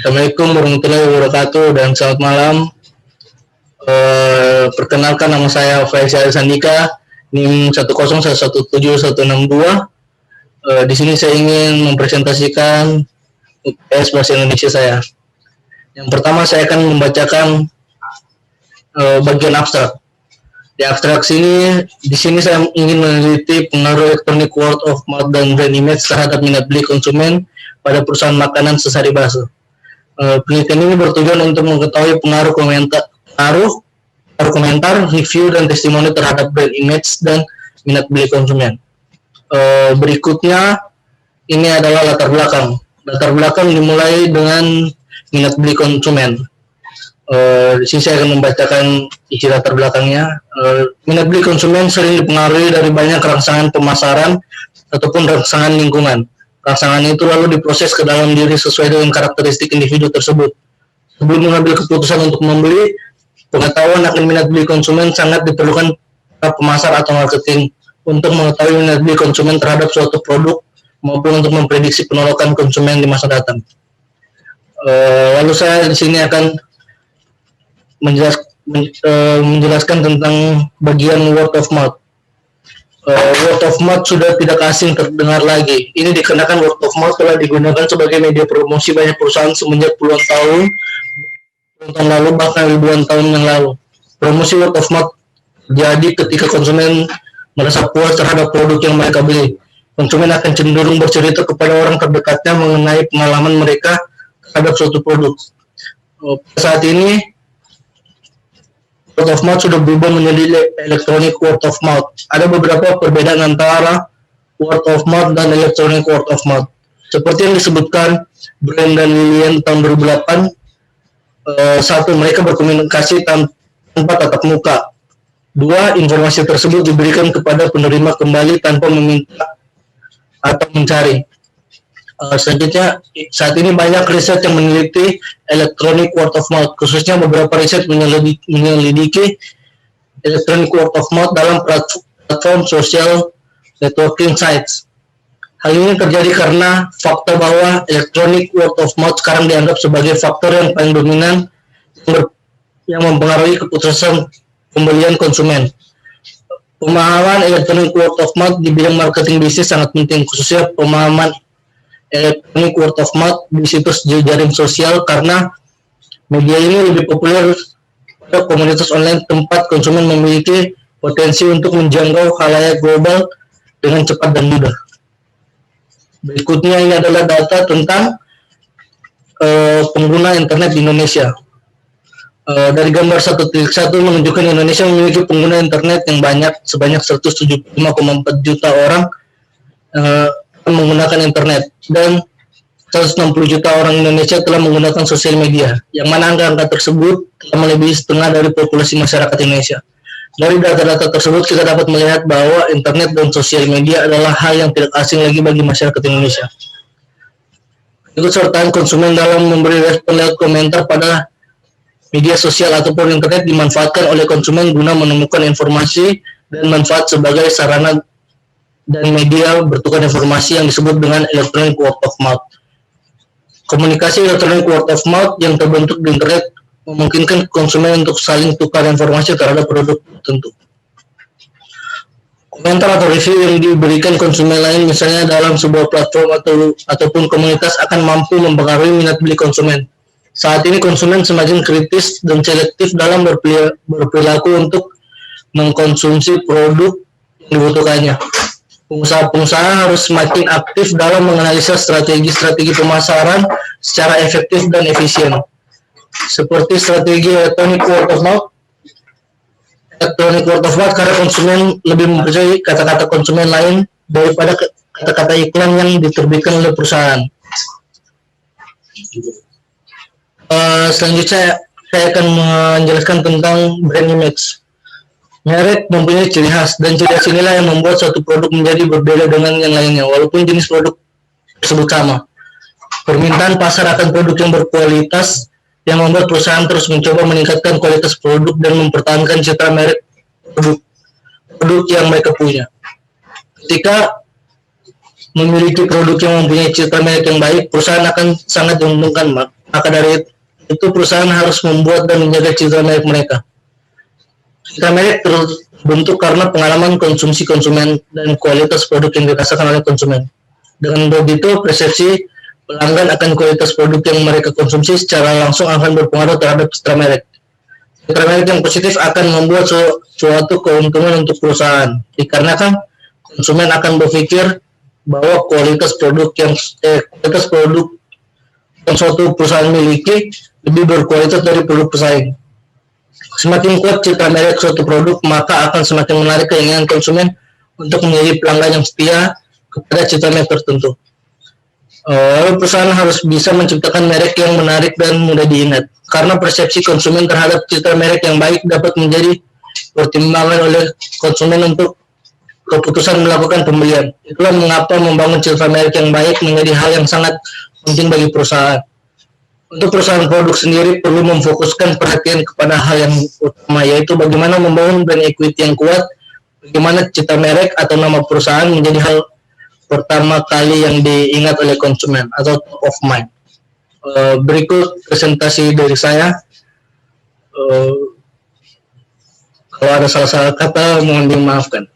Assalamualaikum warahmatullahi wabarakatuh dan selamat malam. Perkenalkan, nama saya Faisal Sandika, NIM 101176162. Di sini saya ingin mempresentasikan UTS Bahasa Indonesia saya. Yang pertama saya akan membacakan bagian abstrak. Di abstrak di sini saya ingin meneliti pengaruh electronic word of mouth dan brand image terhadap minat beli konsumen pada perusahaan makanan sesari bahasa. Penelitian ini bertujuan untuk mengetahui pengaruh komentar, review, dan testimoni terhadap brand image dan minat beli konsumen. Berikutnya, ini adalah latar belakang. Latar belakang dimulai dengan minat beli konsumen. Di sini saya akan membacakan isi latar belakangnya. Minat beli konsumen sering dipengaruhi dari banyak rangsangan pemasaran ataupun rangsangan lingkungan. Rangsangan itu lalu diproses ke dalam diri sesuai dengan karakteristik individu tersebut. Sebelum mengambil keputusan untuk membeli, pengetahuan akan minat beli konsumen sangat diperlukan para pemasar atau marketing untuk mengetahui minat beli konsumen terhadap suatu produk maupun untuk memprediksi penolakan konsumen di masa datang. Lalu saya di sini akan menjelaskan tentang bagian word of mouth. Word of mouth sudah tidak asing terdengar lagi. Ini dikarenakan word of mouth telah digunakan sebagai media promosi banyak perusahaan semenjak puluhan tahun lalu, bahkan ribuan tahun yang lalu. Promosi word of mouth jadi ketika konsumen merasa puas terhadap produk yang mereka beli. Konsumen akan cenderung bercerita kepada orang terdekatnya mengenai pengalaman mereka terhadap suatu produk. Saat ini word of mouth sudah berubah menjadi electronic word of mouth. Ada beberapa perbedaan antara word of mouth dan electronic word of mouth. Seperti yang disebutkan Brand dan Lilian tahun 2008, satu, mereka berkomunikasi tanpa tatap muka. Dua, informasi tersebut diberikan kepada penerima kembali tanpa meminta atau mencari. Selanjutnya, saat ini banyak riset yang meneliti electronic word of mouth, khususnya beberapa riset menyelidiki electronic word of mouth dalam platform social networking sites. Hal ini terjadi karena fakta bahwa electronic word of mouth sekarang dianggap sebagai faktor yang paling dominan yang mempengaruhi keputusan pembelian konsumen. Pemahaman electronic word of mouth di bidang marketing bisnis sangat penting, khususnya pemahaman electronic word of mouth di situs jejaring sosial, karena media ini lebih populer pada komunitas online tempat konsumen memiliki potensi untuk menjangkau khalayak global dengan cepat dan mudah. Berikutnya ini adalah data tentang pengguna internet di Indonesia. Dari gambar 1.1 menunjukkan Indonesia memiliki pengguna internet yang banyak, sebanyak 175,4 juta orang menggunakan internet, dan 160 juta orang Indonesia telah menggunakan sosial media, yang mana angka tersebut telah melebihi setengah dari populasi masyarakat Indonesia. Dari data-data tersebut kita dapat melihat bahwa internet dan sosial media adalah hal yang tidak asing lagi bagi masyarakat Indonesia. Ikut sertaan konsumen dalam memberi respon lewat komentar pada media sosial ataupun internet dimanfaatkan oleh konsumen guna menemukan informasi dan manfaat sebagai sarana dan media bertukar informasi yang disebut dengan electronic word of mouth. Komunikasi electronic word of mouth yang terbentuk di internet memungkinkan konsumen untuk saling tukar informasi terhadap produk tertentu. Komentar atau review yang diberikan konsumen lain, misalnya dalam sebuah platform ataupun komunitas, akan mampu mempengaruhi minat beli konsumen. Saat ini konsumen semakin kritis dan selektif dalam berperilaku untuk mengkonsumsi produk yang dibutuhkannya. Pengusaha-pengusaha harus semakin aktif dalam menganalisa strategi-strategi pemasaran secara efektif dan efisien. Seperti strategi electronic word of mouth. Electronic word of mouth karena konsumen lebih mempercayai kata-kata konsumen lain daripada kata-kata iklan yang diterbitkan oleh perusahaan. Selanjutnya saya akan menjelaskan tentang brand image. Merek mempunyai ciri khas, dan ciri khas inilah yang membuat suatu produk menjadi berbeda dengan yang lainnya, walaupun jenis produk tersebut sama. Permintaan pasar akan produk yang berkualitas yang membuat perusahaan terus mencoba meningkatkan kualitas produk dan mempertahankan citra merek produk yang mereka punya. Ketika memiliki produk yang mempunyai citra merek yang baik, perusahaan akan sangat diuntungkan, Maka dari itu perusahaan harus membuat dan menjaga citra merek mereka. Citra merek terbentuk karena pengalaman konsumsi konsumen dan kualitas produk yang dirasakan oleh konsumen. Dengan begitu, persepsi pelanggan akan kualitas produk yang mereka konsumsi secara langsung akan berpengaruh terhadap citra merek. Citra merek yang positif akan membuat suatu keuntungan untuk perusahaan, dikarenakan konsumen akan berpikir bahwa kualitas produk yang suatu perusahaan miliki lebih berkualitas dari produk pesaing. Semakin kuat citra merek suatu produk, maka akan semakin menarik keinginan konsumen untuk menjadi pelanggan yang setia kepada citra merek tertentu. Lalu perusahaan harus bisa menciptakan merek yang menarik dan mudah diingat. Karena persepsi konsumen terhadap citra merek yang baik dapat menjadi pertimbangan oleh konsumen untuk keputusan melakukan pembelian. Itulah mengapa membangun citra merek yang baik menjadi hal yang sangat penting bagi perusahaan. Untuk perusahaan produk sendiri perlu memfokuskan perhatian kepada hal yang utama, yaitu bagaimana membangun brand equity yang kuat, bagaimana citra merek atau nama perusahaan menjadi hal pertama kali yang diingat oleh konsumen atau top of mind. Berikut presentasi dari saya. Kalau ada salah-salah kata mohon dimaafkan.